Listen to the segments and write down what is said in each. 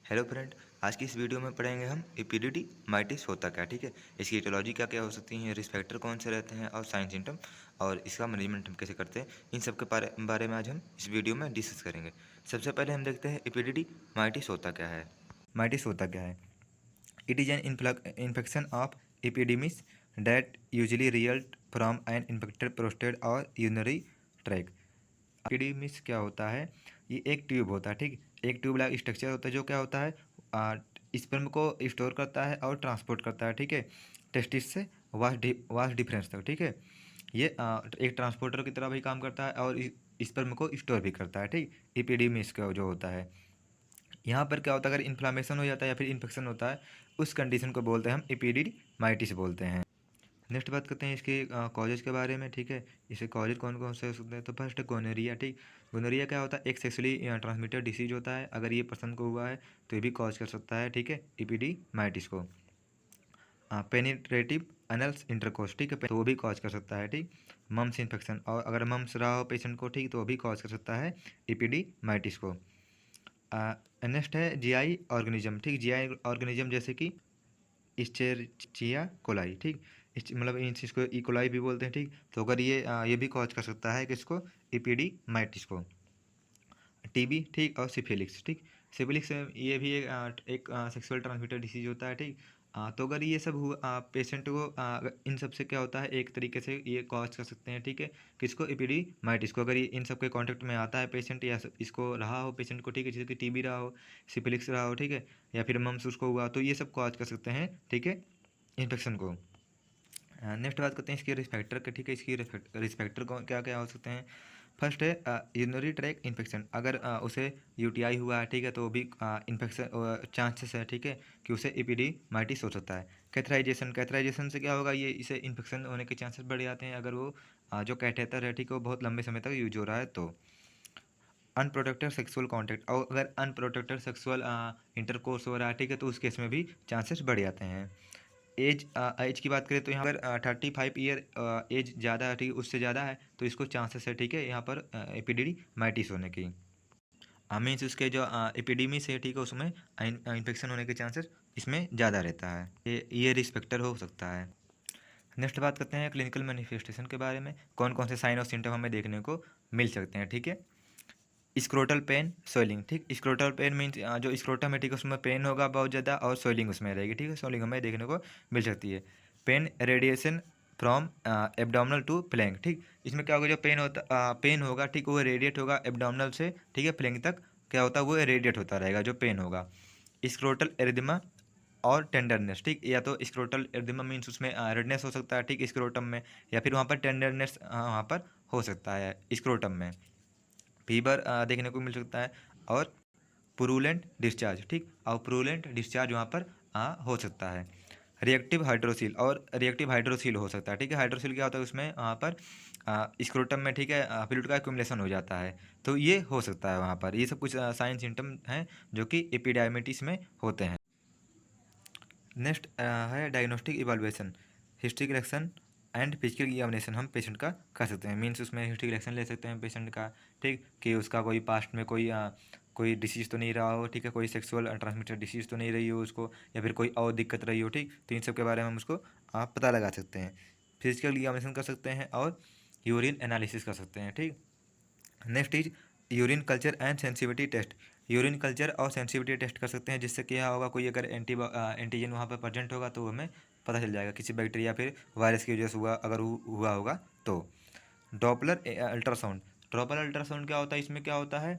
Hello friend. आज की इस वीडियो में पढ़ेंगे हम एपिडिडी माइटिस होता क्या। ठीक है, इसकी एटियोलॉजी क्या क्या हो सकती है, रिस्क फैक्टर कौन से रहते हैं और साइन सिम्टम और इसका मैनेजमेंट हम कैसे करते हैं, इन सब के बारे में आज हम इस वीडियो में डिस्कस करेंगे। सबसे पहले हम देखते हैं एपिडिडी माइटिस होता क्या है। माइटिस होता क्या है? It is an infection of epidermis that usually result from an infected prostate और यूरिनरी ट्रैक। एपिडेमिस क्या होता है? ये एक ट्यूब होता है। ठीक, एक ट्यूब लाइक स्ट्रक्चर होता है जो क्या होता है, स्पर्म को स्टोर करता है और ट्रांसपोर्ट करता है। ठीक है, टेस्टिस से वास्ट डिफरेंस तक। ठीक है, ये एक ट्रांसपोर्टर की तरह भी काम करता है और स्पर्म को स्टोर भी करता है। ठीक, एपिडेमिस का जो होता है, यहाँ पर क्या होता है, अगर इन्फ्लामेशन हो जाता है या फिर इन्फेक्शन होता है, उस कंडीशन को बोलते हैं हम एपिडिडमाइटिस बोलते हैं। नेक्स्ट बात करते हैं इसके कॉजेज के बारे में। ठीक है, इसके कॉजेज कौन कौन से हो सकते हैं? तो फर्स्ट गोनोरिया। ठीक, गोनोरिया क्या होता है? एक सेक्सुअली ट्रांसमिटेड डिसीज होता है। अगर ये पर्सन को हुआ है तो ये भी कॉज कर सकता है। ठीक है, एपिडिमाइटिस को। पेनिट्रेटिव एनल्स इंटरकोर्स, ठीक है, तो वो भी कॉज कर सकता है। ठीक, मम्स इन्फेक्शन, और अगर मम्स रहा हो पेशेंट को, ठीक, तो वो भी कॉज कर सकता है एपिडिमाइटिस को। नेक्स्ट है जीआई ऑर्गेनिज्म। ठीक, जीआई ऑर्गेनिज्म जैसे कि इस्चेरिचिया कोलाई। ठीक, मतलब इन चीज़ को इकोलाई भी बोलते हैं। ठीक, तो अगर ये भी कॉज कर सकता है किसको? एपिडिमाइटिस को। टीबी, ठीक, और सिफिलिक्स। ठीक, सिफिलिक्स ये भी एक सेक्सुअल ट्रांसमिटेड डिसीज होता है। ठीक, तो अगर ये सब हुआ पेशेंट को, इन सब से क्या होता है, एक तरीके से ये कॉज कर सकते हैं। ठीक है, किसको? एपिडिमाइटिस को। अगर ये इन सब के कांटेक्ट में आता है पेशेंट, या इसको रहा हो पेशेंट को, ठीक है, जैसे कि टीबी रहा हो, सिफिलिक्स रहा हो, ठीक है, या फिर मम्स उसको हुआ, तो ये सब कॉज कर सकते हैं। ठीक है, इन्फेक्शन को। नेक्स्ट बात करते हैं इसके रिस्पेक्टर के। ठीक है, इसकी रिस्पेक्टर को क्या क्या हो सकते हैं? फर्स्ट है यूरिनरी ट्रैक इन्फेक्शन। अगर उसे यूटीआई हुआ है, ठीक है, तो वो भी इन्फेक्शन चांसेस है, ठीक है, कि उसे एपिडिमाइटिस हो सकता है। कैथराइजेशन, कैथराइजेशन से क्या होगा, ये इसे इन्फेक्शन होने के चांसेस बढ़ जाते हैं अगर वो जो कैथेटर है, ठीक है, वो बहुत लंबे समय तक यूज हो रहा है तो। अनप्रोटेक्टेड सेक्सुअल कॉन्टैक्ट, और अगर अनप्रोटेक्टेड सेक्सुअल इंटरकोर्स हो रहा है, ठीक है, तो उस केस में भी चांसेस बढ़ जाते हैं। एज की बात करें तो यहाँ पर 35 ईयर एज ज़्यादा है, ठीक है, उससे ज़्यादा है तो इसको चांसेस है, ठीक है, यहाँ पर एपिडिडीमाइटिस होने की। मीन्स उसके जो एपिडेमिस है, ठीक है, उसमें इन्फेक्शन होने के चांसेस इसमें ज़्यादा रहता है। ये रिस्पेक्टर हो सकता है। नेक्स्ट बात करते हैं क्लिनिकल मैनिफेस्टेशन के बारे में। कौन कौन से साइन और सिम्टम हमें देखने को मिल सकते हैं? ठीक है, स्क्रोटल पेन, सोइलिंग। ठीक, स्क्रोटल पेन मीन्स जो स्क्रोटम है, ठीक है, उसमें पेन होगा बहुत ज़्यादा और सोइलिंग उसमें रहेगी। ठीक है, सोइलिंग हमें देखने को मिल सकती है। Pain radiation from abdominal to flank. ठीक, इसमें क्या होगा, जो पेन होगा, ठीक, वो रेडिएट होगा एब्डोमिनल से, ठीक है, फ्लैंक तक क्या होता है, वो रेडिएट होता रहेगा जो पेन होगा। स्क्रोटल एरिदमा और टेंडरनेस। ठीक, या तो स्क्रोटल एरिदमा मीन्स उसमें रेडनेस हो सकता है, ठीक, स्क्रोटम में, या फिर वहाँ पर टेंडरनेस वहाँ पर हो सकता है स्क्रोटम में। फीवर देखने को मिल सकता है और पुरुलेंट डिस्चार्ज। ठीक, और पुरुलेंट डिस्चार्ज वहाँ पर हो सकता है। रिएक्टिव हाइड्रोसिल, और रिएक्टिव हाइड्रोसिल हो सकता है। ठीक है, हाइड्रोसिल क्या होता है, उसमें वहाँ पर स्क्रोटम में, ठीक है, फ्लूइड का एक्युमुलेशन हो जाता है, तो ये हो सकता है वहाँ पर। ये सब कुछ साइन सिम्टम हैं जो कि एपिडायमिटिस में होते हैं। नेक्स्ट है diagnostic evaluation, history collection and physical examination हम पेशेंट का कर सकते हैं। मीन्स उसमें हिस्ट्री कलेक्शन ले सकते हैं पेशेंट का, ठीक, कि उसका कोई पास्ट में कोई डिसीज़ तो नहीं रहा हो, ठीक है, कोई सेक्सुअल ट्रांसमिटेड डिसीज़ तो नहीं रही हो उसको, या फिर कोई और दिक्कत रही हो। ठीक, तो इन सब के बारे में हम उसको आप पता लगा सकते हैं। फिजिकल एग्जामिनेशन कर सकते हैं और यूरिन एनालिसिस कर सकते हैं। ठीक, next is urine culture and sensitivity test. Urine culture और सेंसिटिविटी टेस्ट कर सकते हैं, जिससे क्या होगा, कोई अगर एंटीजन वहाँ पर प्रेजेंट होगा तो हमें पता चल जाएगा किसी बैक्टीरिया फिर वायरस की वजह से हुआ, अगर हुआ होगा तो। डॉपलर अल्ट्रासाउंड, डॉपलर अल्ट्रासाउंड क्या होता है, इसमें क्या होता है,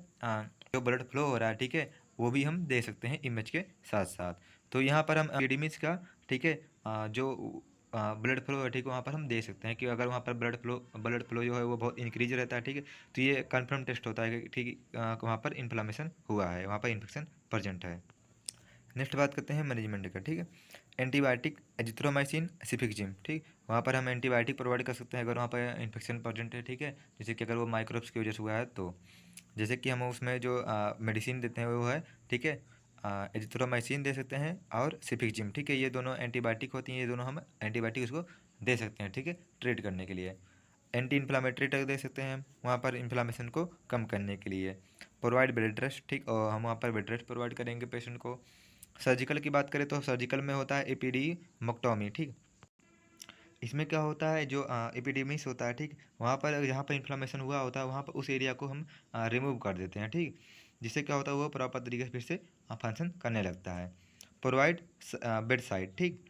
जो ब्लड फ्लो हो रहा है, ठीक है, वो भी हम दे सकते हैं इमेज के साथ साथ। तो यहाँ पर हम एपिडेमिस का, ठीक है, जो ब्लड फ्लो है, ठीक है, वहाँ पर हम दे सकते हैं कि अगर वहाँ पर ब्लड फ्लो जो है वो बहुत इंक्रीज रहता है, ठीक है, तो ये कन्फर्म टेस्ट होता है कि ठीक वहाँ पर इन्फ्लामेशन हुआ है, वहाँ पर इन्फेक्शन प्रेजेंट है। नेक्स्ट बात करते हैं मैनेजमेंट का। ठीक है, एंटीबायोटिक एजिथ्रोमाइसिन सिफिक्जिम। ठीक, वहाँ पर हम एंटीबायोटिक प्रोवाइड कर सकते हैं अगर वहाँ पर इन्फेक्शन प्रेजेंट है, ठीक है, जैसे कि अगर वो माइक्रोब्स की वजह से हुआ है तो। जैसे कि हम उसमें जो मेडिसिन देते हैं वो है, ठीक है, एजिथ्रोमाइसिन दे सकते हैं और सिफिक्जिम। ठीक है, ये दोनों एंटीबायोटिक होती हैं, ये दोनों हम एंटीबायोटिक उसको दे सकते हैं, ठीक है, ट्रीट करने के लिए। एंटी इन्फ्लामेटरी ड्रग दे सकते हैं हम वहाँ पर इन्फ्लामेशन को कम करने के लिए। प्रोवाइड बेड रेस्ट, ठीक, और हम वहाँ पर बेड रेस्ट प्रोवाइड करेंगे पेशेंट को। सर्जिकल की बात करें तो सर्जिकल में होता है एपिडीमोक्टोमी, ठीक। इसमें क्या होता है, जो एपिडेमिस होता है, ठीक, वहाँ पर जहाँ पर इन्फ्लामेशन हुआ होता है वहाँ पर उस एरिया को हम रिमूव कर देते हैं, ठीक। जिससे क्या होता है वो प्रॉपर तरीके से फिर से फंक्शन करने लगता है। प्रोवाइड बेड साइड, ठीक,